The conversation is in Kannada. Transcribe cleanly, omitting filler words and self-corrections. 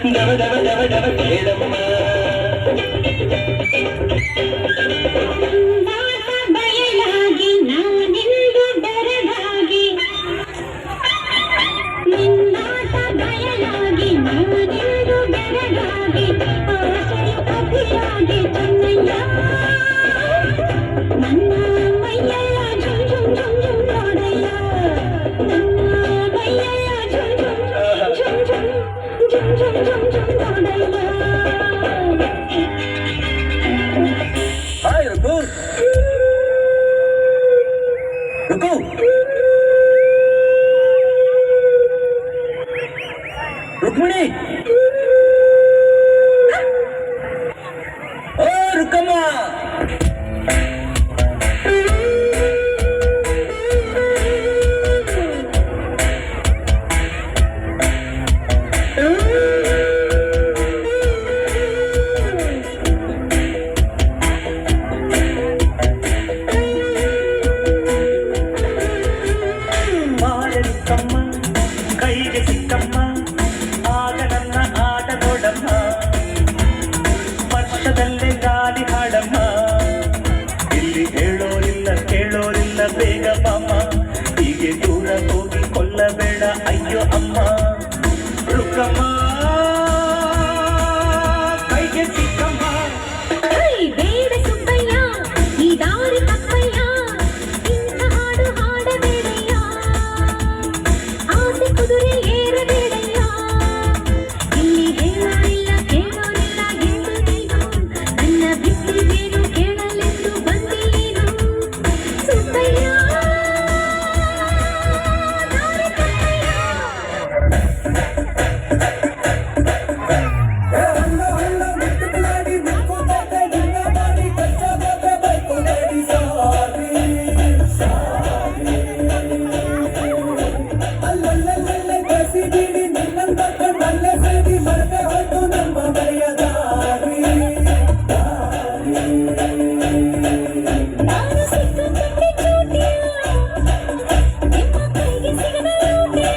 ದವ ದವ ದವ ದವ ಕೇಳಮ್ಮ ಬಯಲಾಗಿ ನಾನೆಂದು ಬೆರಗಾಗಿ ನಿನ್ನಾಟ ಬಯಲಾಗಿ ನಾನೆಂದು ಬೆರಗಾಗಿ ಆಸೆಯು ಅತಿಯಾಗಿ ಚೆನ್ನಯ್ಯ ನನ್ನ ಮೈಯೆಲ್ಲ ಝುಮ್ ಝುಮ್ ಝುಮ್ ಝುಮ್ ನೋಡಯ್ಯ ನನ್ನ ಮೈಯೆಲ್ಲ zoom zoom zoom zoom zoom zoom zoom zoom ನೋಡಯ್ಯ ಹಾಯ್ ರುಕು ರುಕು ರುಕ್ಮಿಣಿ ಓ ರುಕ್ಕಮ್ಮ ಬಾಳಲಿಕ್ಕಮ್ಮ ಕೈಗೆ ಸಿಕ್ಕಮ್ಮ ಆಗ ನನ್ನ ಆಟ ನೋಡಮ್ಮ ಸ್ಪರ್ಶದಲ್ಲೇ ಗಾಳಿ ಹಾಡಮ್ಮ ಇಲ್ಲಿ ಹೇಳೋರಿಲ್ಲ ಕೇಳೋರಿಲ್ಲ ಬೇಗ ಬಾಮ್ಮ ಹೀಗೆ ದೂರ ಹೋಗಿ ಕೊಲ್ಲಬೇಡ ಅಯ್ಯೋ ಅಮ್ಮ ರುಕ್ಕಮ್ಮ ಕೈಗೆ ಸಿಕ್ಕಮ್ಮ ಬೇಡ ಸುಬ್ಬಯ್ಯ ಈ ದಾರಿ ತಪ್ಪಯ್ಯ ಇಂಥ ಹಾಡು ಹಾಡಬೇಡಯ್ಯ ಆಸೆ ಕುದುರೆ ಏರಬೇಡಯ್ಯ ಇಲ್ಲಿ ಹೇಳೋರಿಲ್ಲ ಕೇಳೋರಿಲ್ಲ ಎಂದು ನೀನು ನನ್ನ ಬಿಟ್ಟಿಗೇನು ಕೇಳಲೆಂದು ಬಂದಿಯೇನು ಸುಬ್ಬಯ್ಯ ದಾರಿ ತಪ್ಪಯ್ಯ ನಾನು ಸಿಕ್ಕಾಪಟ್ಟೆ ಚೂಟಿಯ ನಿಮ್ಮ ಕೈಗೆ ಸಿಗದ ಲೂಟಿಯ